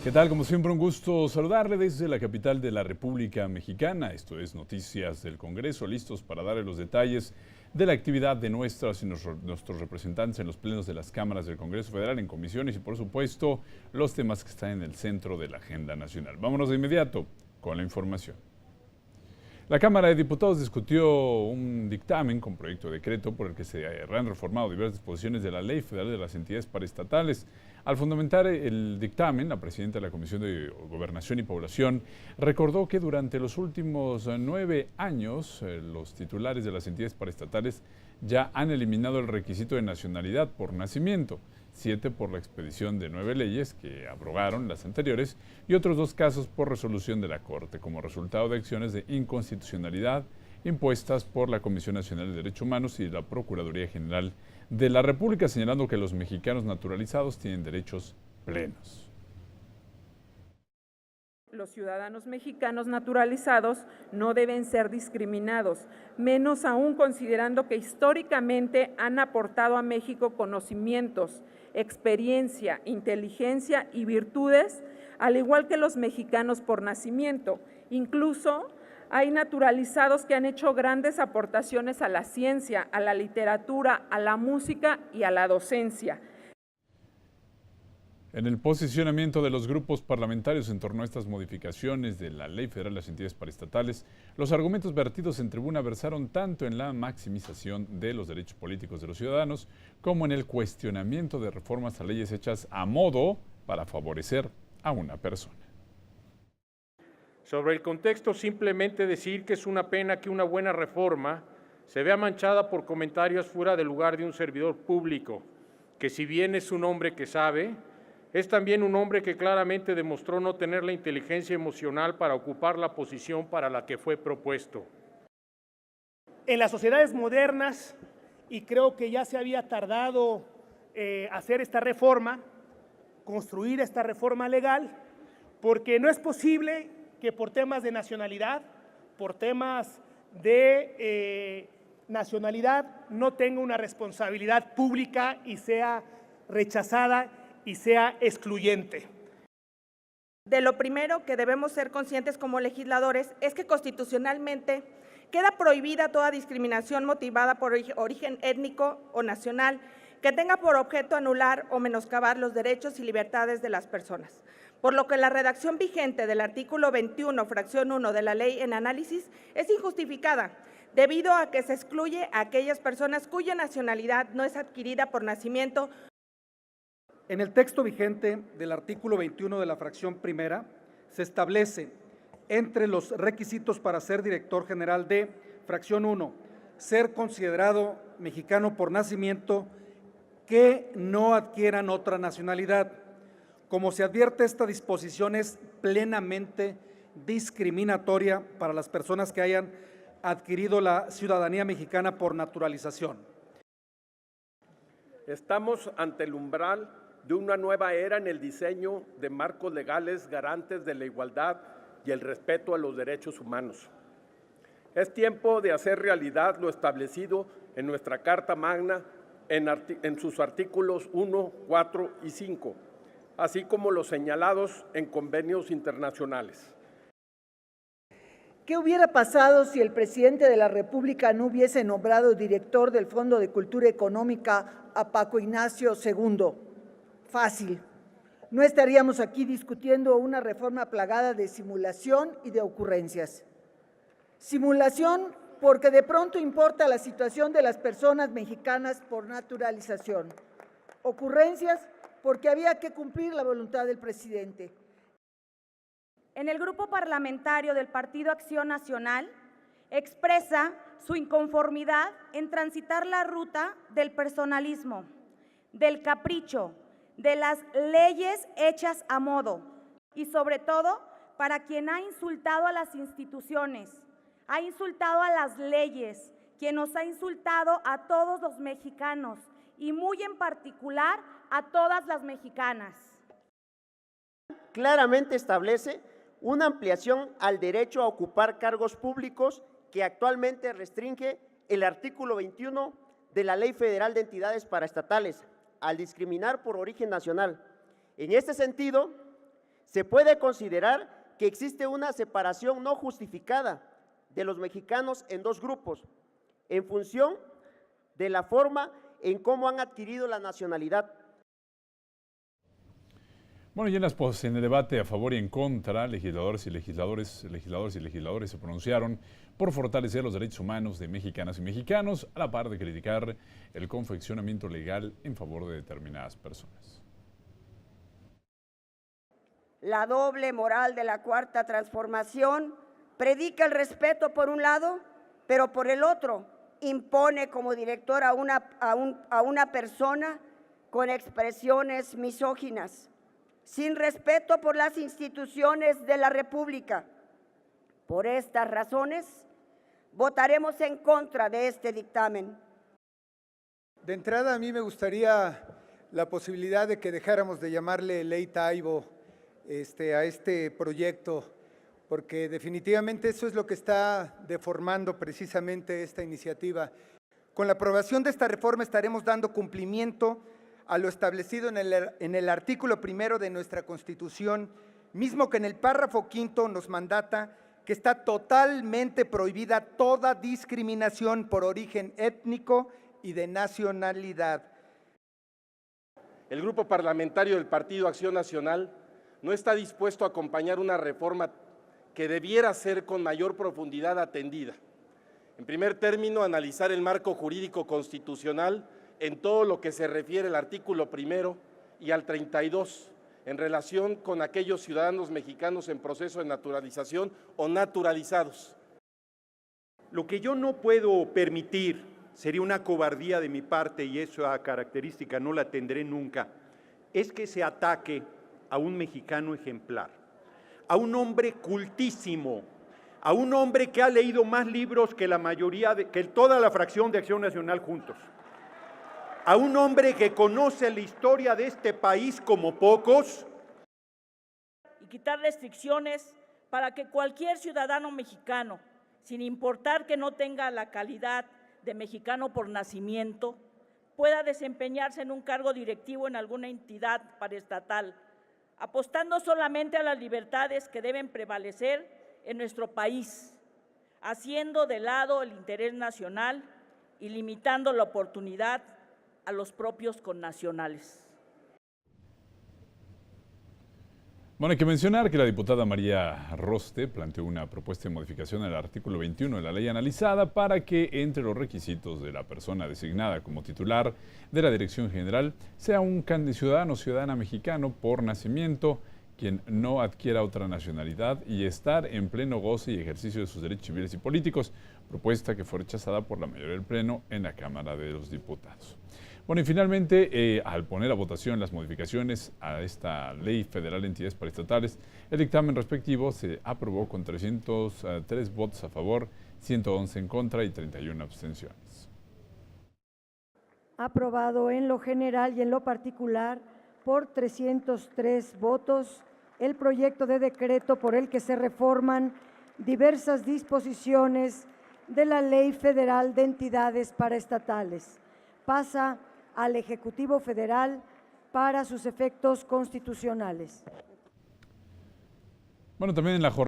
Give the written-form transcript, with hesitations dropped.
¿Qué tal? Como siempre, un gusto saludarle desde la capital de la República Mexicana. Esto es Noticias del Congreso, listos para darle los detalles de la actividad de nuestras y nuestros representantes en los plenos de las cámaras del Congreso Federal, en comisiones y, por supuesto, los temas que están en el centro de la agenda nacional. Vámonos de inmediato con la información. La Cámara de Diputados discutió un dictamen con proyecto de decreto por el que se han reformado diversas disposiciones de la Ley Federal de las Entidades Paraestatales. Al fundamentar el dictamen, la presidenta de la Comisión de Gobernación y Población recordó que durante los últimos 9 años los titulares de las entidades paraestatales ya han eliminado el requisito de nacionalidad por nacimiento, 7 por la expedición de 9 leyes que abrogaron las anteriores y otros 2 casos por resolución de la Corte como resultado de acciones de inconstitucionalidad impuestas por la Comisión Nacional de Derechos Humanos y la Procuraduría General de la República, señalando que los mexicanos naturalizados tienen derechos plenos. Los ciudadanos mexicanos naturalizados no deben ser discriminados, menos aún considerando que históricamente han aportado a México conocimientos, experiencia, inteligencia y virtudes, al igual que los mexicanos por nacimiento. Incluso hay naturalizados que han hecho grandes aportaciones a la ciencia, a la literatura, a la música y a la docencia. En el posicionamiento de los grupos parlamentarios en torno a estas modificaciones de la Ley Federal de las Entidades Paraestatales, los argumentos vertidos en tribuna versaron tanto en la maximización de los derechos políticos de los ciudadanos como en el cuestionamiento de reformas a leyes hechas a modo para favorecer a una persona. Sobre el contexto, simplemente decir que es una pena que una buena reforma se vea manchada por comentarios fuera del lugar de un servidor público, que si bien es un hombre que sabe, es también un hombre que claramente demostró no tener la inteligencia emocional para ocupar la posición para la que fue propuesto. En las sociedades modernas, y creo que ya se había tardado hacer esta reforma, construir esta reforma legal, porque no es posible que por temas de nacionalidad, por temas de nacionalidad, no tenga una responsabilidad pública y sea rechazada y sea excluyente. De lo primero que debemos ser conscientes como legisladores es que constitucionalmente queda prohibida toda discriminación motivada por origen étnico o nacional que tenga por objeto anular o menoscabar los derechos y libertades de las personas. Por lo que la redacción vigente del artículo 21, fracción 1 de la ley en análisis es injustificada, debido a que se excluye a aquellas personas cuya nacionalidad no es adquirida por nacimiento. En el texto vigente del artículo 21 de la fracción primera se establece entre los requisitos para ser director general de fracción 1, ser considerado mexicano por nacimiento que no adquieran otra nacionalidad. Como se advierte, esta disposición es plenamente discriminatoria para las personas que hayan adquirido la ciudadanía mexicana por naturalización. Estamos ante el umbral de una nueva era en el diseño de marcos legales garantes de la igualdad y el respeto a los derechos humanos. Es tiempo de hacer realidad lo establecido en nuestra Carta Magna en sus artículos 1, 4 y 5, así como los señalados en convenios internacionales. ¿Qué hubiera pasado si el presidente de la República no hubiese nombrado director del Fondo de Cultura Económica a Paco Ignacio II? Fácil. No estaríamos aquí discutiendo una reforma plagada de simulación y de ocurrencias. Simulación porque de pronto importa la situación de las personas mexicanas por naturalización. Ocurrencias porque había que cumplir la voluntad del presidente. En el grupo parlamentario del Partido Acción Nacional expresa su inconformidad en transitar la ruta del personalismo, del capricho, de las leyes hechas a modo y sobre todo para quien ha insultado a las instituciones, ha insultado a las leyes, quien nos ha insultado a todos los mexicanos y muy en particular a todas las mexicanas. Claramente establece una ampliación al derecho a ocupar cargos públicos que actualmente restringe el artículo 21 de la Ley Federal de Entidades Paraestatales, al discriminar por origen nacional. En este sentido, se puede considerar que existe una separación no justificada de los mexicanos en dos grupos, en función de la forma en cómo han adquirido la nacionalidad. Bueno, y en el debate a favor y en contra, legisladores y legisladores se pronunciaron por fortalecer los derechos humanos de mexicanas y mexicanos, a la par de criticar el confeccionamiento legal en favor de determinadas personas. La doble moral de la Cuarta Transformación predica el respeto por un lado, pero por el otro impone como director a una persona con expresiones misóginas, sin respeto por las instituciones de la República. Por estas razones, votaremos en contra de este dictamen. De entrada, a mí me gustaría la posibilidad de que dejáramos de llamarle Ley Taibo a este proyecto, porque definitivamente eso es lo que está deformando precisamente esta iniciativa. Con la aprobación de esta reforma estaremos dando cumplimiento a lo establecido en el artículo 1 de nuestra Constitución, mismo que en el párrafo 5 nos mandata que está totalmente prohibida toda discriminación por origen étnico y de nacionalidad. El Grupo Parlamentario del Partido Acción Nacional no está dispuesto a acompañar una reforma que debiera ser con mayor profundidad atendida. En primer término, analizar el marco jurídico constitucional en todo lo que se refiere al artículo 1 y al 32, en relación con aquellos ciudadanos mexicanos en proceso de naturalización o naturalizados. Lo que yo no puedo permitir, sería una cobardía de mi parte y esa característica no la tendré nunca, es que se ataque a un mexicano ejemplar, a un hombre cultísimo, a un hombre que ha leído más libros que la mayoría, que toda la fracción de Acción Nacional juntos, a un hombre que conoce la historia de este país como pocos. Y quitar restricciones para que cualquier ciudadano mexicano, sin importar que no tenga la calidad de mexicano por nacimiento, pueda desempeñarse en un cargo directivo en alguna entidad paraestatal, apostando solamente a las libertades que deben prevalecer en nuestro país, haciendo de lado el interés nacional y limitando la oportunidad a los propios connacionales. Bueno, hay que mencionar que la diputada María Roste planteó una propuesta de modificación al artículo 21 de la ley analizada para que entre los requisitos de la persona designada como titular de la Dirección General sea un ciudadano o ciudadana mexicano por nacimiento, quien no adquiera otra nacionalidad y estar en pleno goce y ejercicio de sus derechos civiles y políticos, propuesta que fue rechazada por la mayoría del Pleno en la Cámara de los Diputados. Bueno, y finalmente, al poner a votación las modificaciones a esta Ley Federal de Entidades Paraestatales, el dictamen respectivo se aprobó con 303 votos a favor, 111 en contra y 31 abstenciones. Aprobado en lo general y en lo particular por 303 votos el proyecto de decreto por el que se reforman diversas disposiciones de la Ley Federal de Entidades Paraestatales. Pasa al Ejecutivo Federal para sus efectos constitucionales. Bueno, también en la jornada